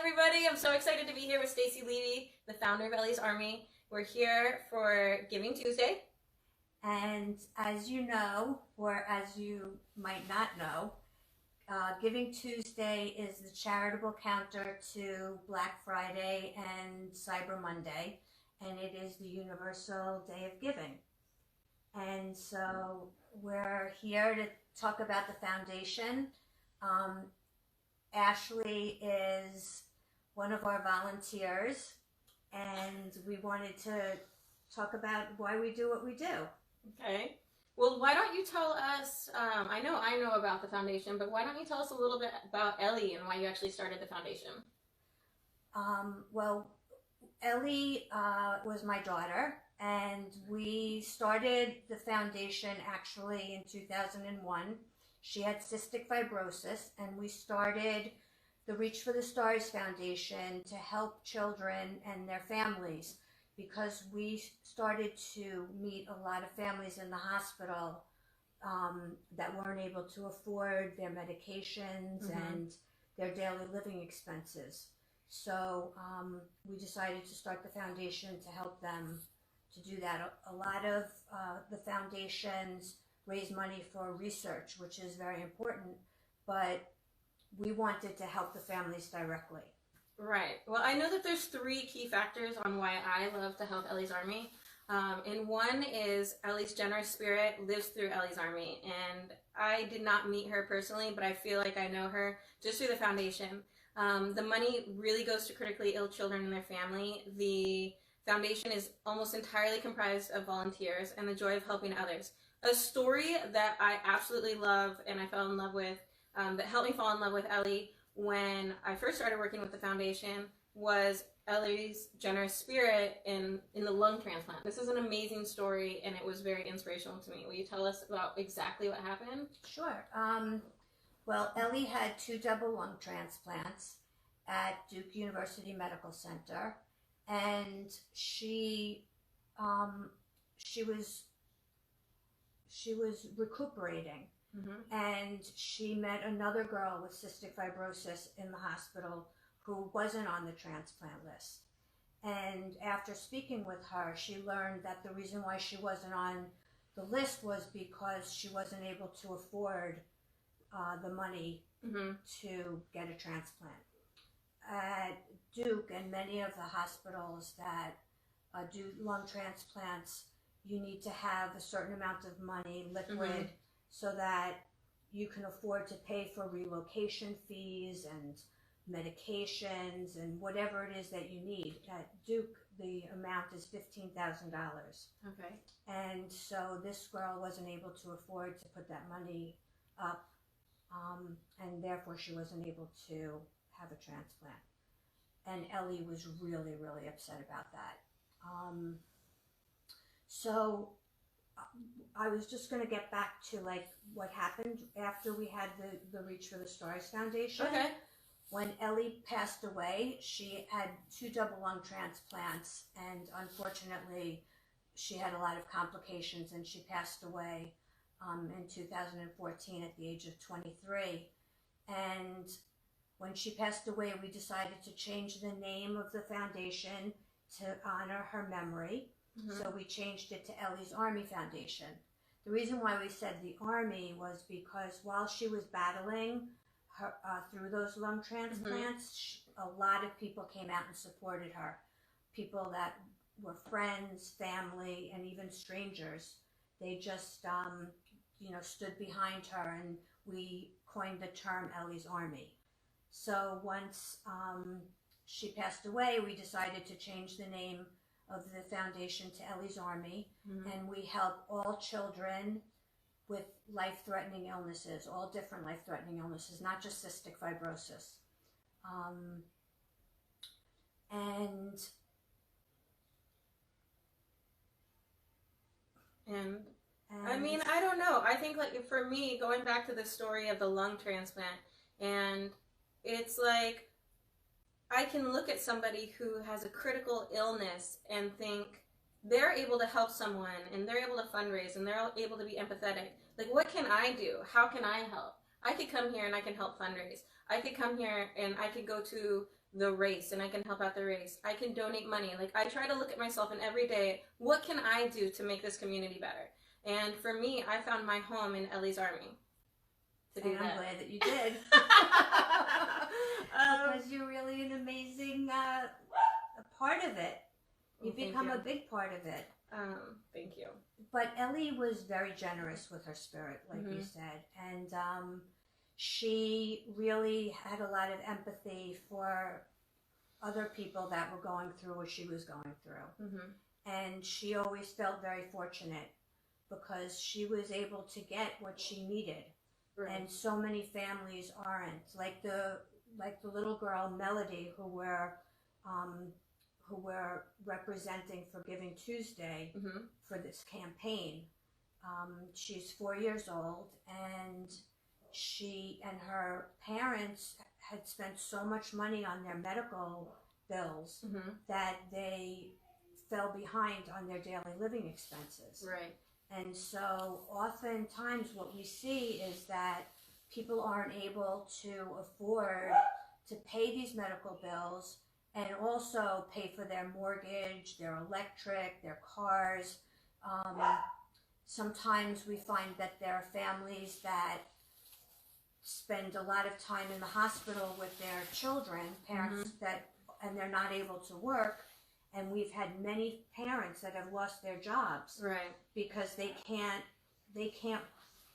everybody. I'm so excited to be here with Stacey Levy, the founder of Ellie's Army. We're here for Giving Tuesday. And as you know, or as you might not know, Giving Tuesday is the charitable counter to Black Friday and Cyber Monday, and it is the Universal Day of Giving. And so we're here to talk about the foundation. Ashley is one of our volunteers, and we wanted to talk about why we do what we do. Okay. Well, why don't you tell us, I know about the foundation, but why don't you tell us a little bit about Ellie and why you actually started the foundation? Well, Ellie was my daughter, and we started the foundation actually in 2001. She had cystic fibrosis, and we started the Reach for the Stars Foundation to help children and their families, because we started to meet a lot of families in the hospital that weren't able to afford their medications and their daily living expenses. So we decided to start the foundation to help them to do that. A lot of the foundations raise money for research, which is very important, but we wanted to help the families directly. Right. Well, I know that there's 3 key factors on why I love to help Ellie's Army. And one is Ellie's generous spirit lives through Ellie's Army. And I did not meet her personally, but I feel like I know her just through the foundation. The money really goes to critically ill children and their family. The foundation is almost entirely comprised of volunteers and the joy of helping others. A story that I absolutely love and I fell in love with, that helped me fall in love with Ellie when I first started working with the foundation, was Ellie's generous spirit in the lung transplant. This is an amazing story, and it was very inspirational to me. Will you tell us about exactly what happened? Sure. Well, Ellie had 2 double lung transplants at Duke University Medical Center, and she was recuperating. And she met another girl with cystic fibrosis in the hospital who wasn't on the transplant list. And after speaking with her, she learned that the reason why she wasn't on the list was because she wasn't able to afford the money to get a transplant. At Duke and many of the hospitals that do lung transplants, you need to have a certain amount of money liquid so that you can afford to pay for relocation fees and medications and whatever it is that you need. At Duke, the amount is $15,000. Okay. And so this girl wasn't able to afford to put that money up, and therefore she wasn't able to have a transplant. And Ellie was really, really upset about that. So I was just going to get back to like what happened after we had the Reach for the Stars Foundation. Okay. When Ellie passed away, she had 2 double lung transplants, and unfortunately she had a lot of complications, and she passed away in 2014 at the age of 23. And when she passed away, we decided to change the name of the foundation to honor her memory. So we changed it to Ellie's Army Foundation. The reason why we said the Army was because while she was battling her, through those lung transplants, a lot of people came out and supported her. People that were friends, family, and even strangers. They just, stood behind her, and we coined the term Ellie's Army. So once she passed away, we decided to change the name of the foundation to Ellie's Army, and we help all children with life-threatening illnesses, all different life-threatening illnesses, not just cystic fibrosis. And I mean, I don't know. I think like for me, going back to the story of the lung transplant, and it's like, I can look at somebody who has a critical illness and think they're able to help someone and they're able to fundraise and they're able to be empathetic. Like, what can I do? How can I help? I could come here and I can help fundraise. I could come here and I could go to the race and I can help out the race. I can donate money. Like, I try to look at myself and every day, what can I do to make this community better? And for me, I found my home in Ellie's Army to do and I'm that. glad that you did. Because you're really an amazing part of it. You've become a big part of it. Thank you. But Ellie was very generous with her spirit, like you said. And she really had a lot of empathy for other people that were going through what she was going through. And she always felt very fortunate because she was able to get what she needed. Right. And so many families aren't. Like the little girl Melody, who we're representing for Giving Tuesday for this campaign. She's 4 years old, and she and her parents had spent so much money on their medical bills that they fell behind on their daily living expenses. Right. And so oftentimes what we see is that people aren't able to afford to pay these medical bills and also pay for their mortgage, their electric, their cars. Sometimes we find that there are families that spend a lot of time in the hospital with their children, parents and they're not able to work. And we've had many parents that have lost their jobs, right, because they can't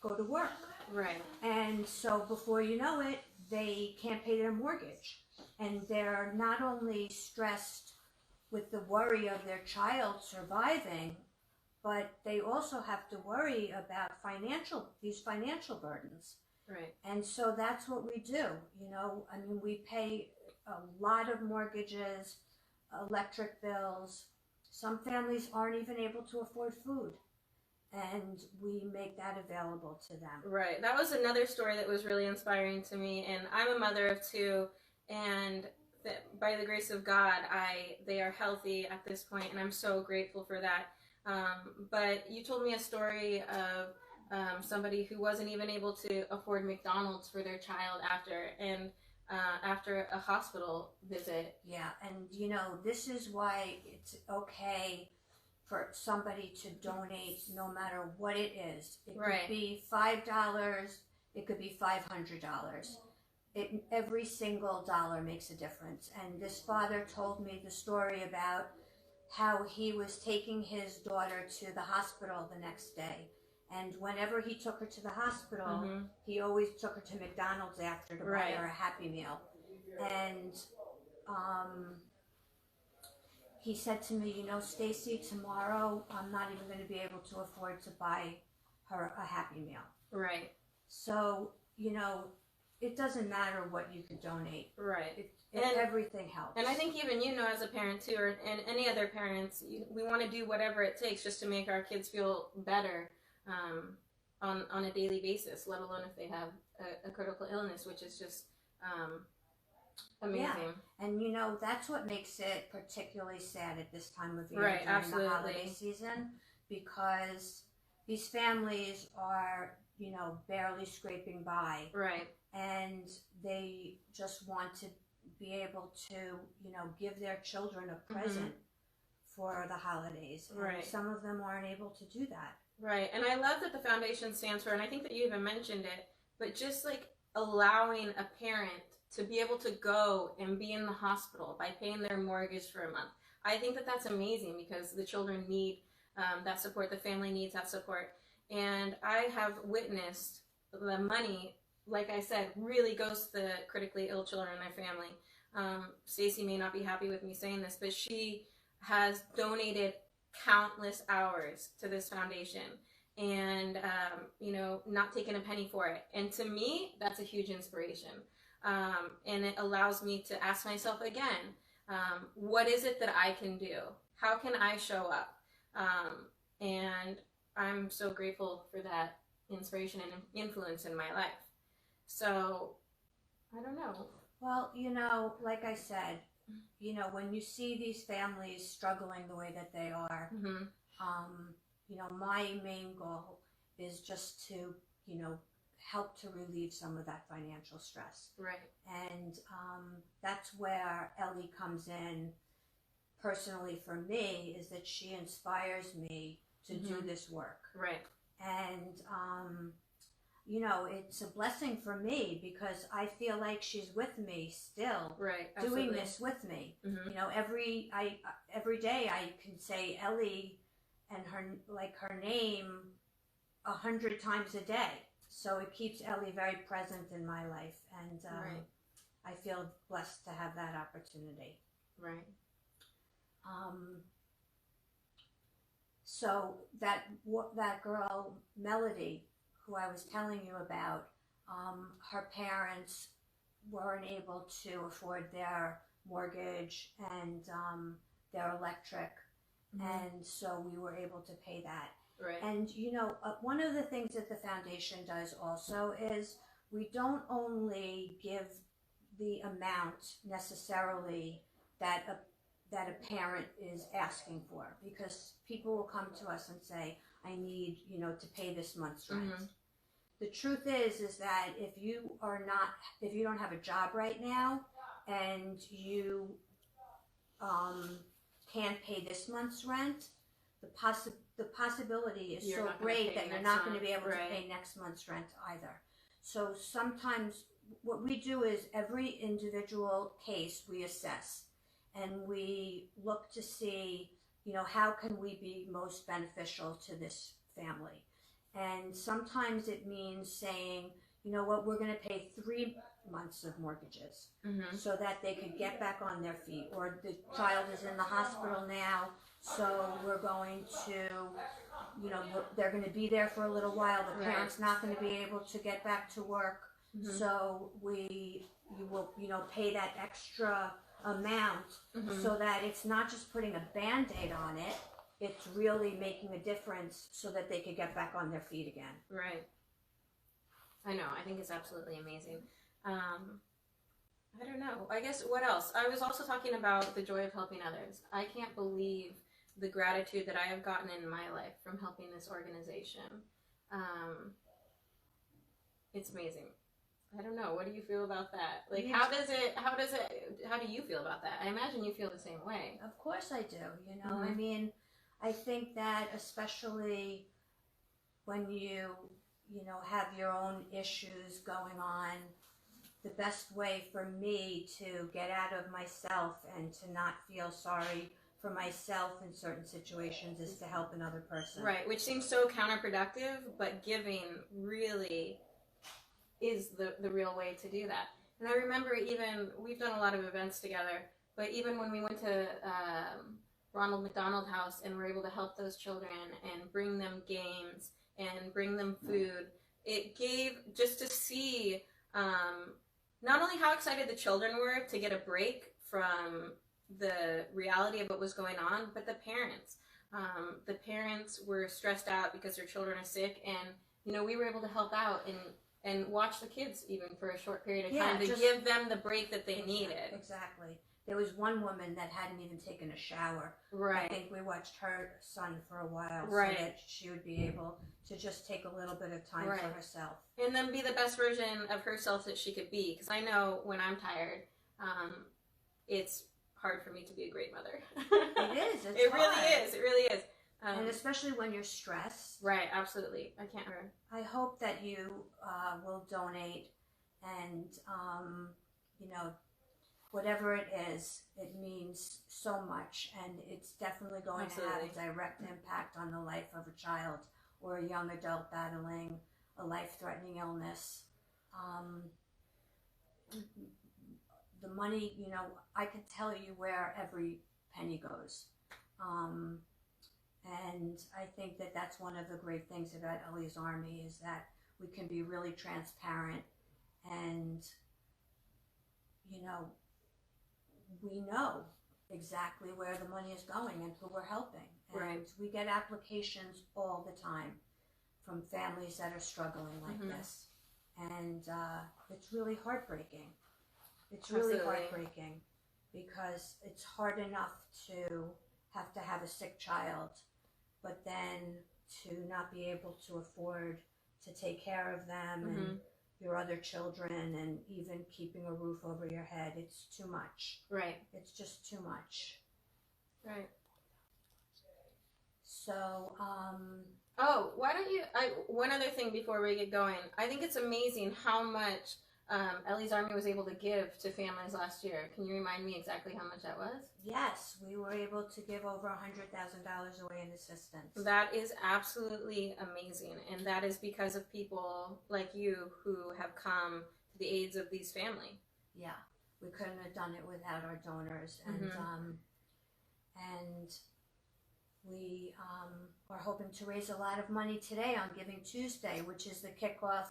go to work, right. And so before you know it, they can't pay their mortgage, and they're not only stressed with the worry of their child surviving, but they also have to worry about these financial burdens. Right. And so that's what we do. I mean, we pay a lot of mortgages, electric bills. Some families aren't even able to afford food, and we make that available to them. Right. That was another story that was really inspiring to me. And I'm a mother of two, and by the grace of God, they are healthy at this point, and I'm so grateful for that. But you told me a story of somebody who wasn't even able to afford McDonald's for their child after a hospital visit. Yeah, and this is why it's okay for somebody to donate no matter what it is. It could be $5, it could be $500. Every single dollar makes a difference. And this father told me the story about how he was taking his daughter to the hospital the next day. And whenever he took her to the hospital, he always took her to McDonald's after to buy her a Happy Meal. And he said to me, Stacey, tomorrow I'm not even going to be able to afford to buy her a Happy Meal. Right. So, it doesn't matter what you could donate. Right. Everything helps. And I think even as a parent too, and any other parents, we want to do whatever it takes just to make our kids feel better on a daily basis, let alone if they have a critical illness, which is just amazing. Yeah. And that's what makes it particularly sad at this time of year, right, during absolutely. the holiday season, because these families are, barely scraping by. Right. And they just want to be able to, give their children a present for the holidays. And right. some of them aren't able to do that. Right. And I love that the foundation stands for, and I think that you even mentioned it, but just like allowing a parent to be able to go and be in the hospital by paying their mortgage for a month. I think that that's amazing because the children need that support. The family needs that support. And I have witnessed the money, like I said, really goes to the critically ill children and their family. Stacey may not be happy with me saying this, but she has donated countless hours to this foundation and, not taking a penny for it. And to me, that's a huge inspiration. And it allows me to ask myself again, what is it that I can do? How can I show up? And I'm so grateful for that inspiration and influence in my life. So, I don't know. Well, like I said, when you see these families struggling the way that they are, my main goal is just to, help to relieve some of that financial stress. Right. And that's where Ellie comes in personally for me, is that she inspires me to do this work. Right. And, you know, it's a blessing for me because I feel like she's with me still, right. doing this with me. You know, every day I can say Ellie and her name 100 times a day. So it keeps Ellie very present in my life, and right. I feel blessed to have that opportunity. Right. So that girl Melody, who I was telling you about, her parents weren't able to afford their mortgage and their electric, and so we were able to pay that. Right. And you know, one of the things that the foundation does also is we don't only give the amount necessarily that a parent is asking for, because people will come to us and say, I need, you know, to pay this month's rent. The truth is that if you don't have a job right now and you can't pay this month's rent, the possibility is so great that you're not going to be able to pay next month's rent either. So sometimes what we do is every individual case we assess, and we look to see, you know, how can we be most beneficial to this family. And sometimes it means saying, you know what, we're going to pay 3 months of mortgages so that they could get back on their feet. Or the child is in the hospital now, so we're going to, you know, they're going to be there for a little while. The parent's not going to be able to get back to work. So you will, you know, pay that extra amount so that it's not just putting a Band-Aid on it, it's really making a difference so that they could get back on their feet again. Right. I know. I think it's absolutely amazing. I don't know. I guess what else? I was also talking about the joy of helping others. I can't believe the gratitude that I have gotten in my life from helping this organization. It's amazing. I don't know. What do you feel about that? Like, Yeah. how do you feel about that? I imagine you feel the same way. Of course I do. You know, I mean, I think that especially when you know, have your own issues going on, the best way for me to get out of myself and to not feel sorry for myself in certain situations is to help another person. Right, which seems so counterproductive, but giving really is the real way to do that. And I remember even, we've done a lot of events together, but even when we went to Ronald McDonald House and were able to help those children and bring them games and bring them food, it gave, just to see not only how excited the children were to get a break from the reality of what was going on, but the parents. The parents were stressed out because their children are sick, and you know, we were able to help out and watch the kids even for a short period of time to give them the break that they needed. Exactly. There was one woman that hadn't even taken a shower. Right. I think we watched her son for a while so that she would be able to just take a little bit of time for herself. And then be the best version of herself that she could be. Because I know when I'm tired, it's hard for me to be a great mother. It is. It really is. And especially when you're stressed. Right, absolutely. I can't remember. I hope that you will donate, and, you know, whatever it is, it means so much, and it's definitely going to have a direct impact on the life of a child or a young adult battling a life-threatening illness. The money, you know, I could tell you where every penny goes. And I think that that's one of the great things about Ellie's Army, is that we can be really transparent, and, you know, we know exactly where the money is going and who we're helping. And we get applications all the time from families that are struggling like this. And it's really heartbreaking. It's really heartbreaking, because it's hard enough to have a sick child, but then to not be able to afford to take care of them and your other children, and even keeping a roof over your head. It's too much. Right. It's just too much. Right. So, oh, why don't you? One other thing before we get going. I think it's amazing how much Ellie's Army was able to give to families last year. Can you remind me exactly how much that was? yes, we were able to give over $100,000 away in assistance. That is absolutely amazing, and that is because of people like you who have come to the aids of these families. Yeah, we couldn't have done it without our donors, and we are hoping to raise a lot of money today on Giving Tuesday, which is the kickoff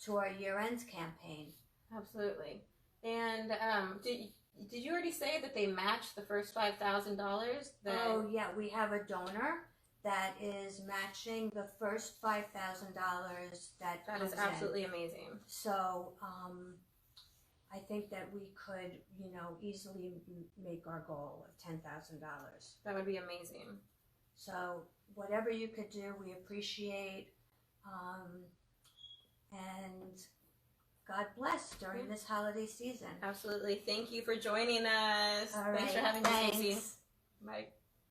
to our year-end campaign. Absolutely. And did you already say that they matched the first $5,000? Oh yeah, we have a donor that is matching the first $5,000 that is absolutely amazing. So I think that we could, easily make our goal of $10,000. That would be amazing. So whatever you could do, we appreciate, and God bless during this holiday season. Absolutely. Thank you for joining us. All right. Thanks for having me, Stacey. Bye.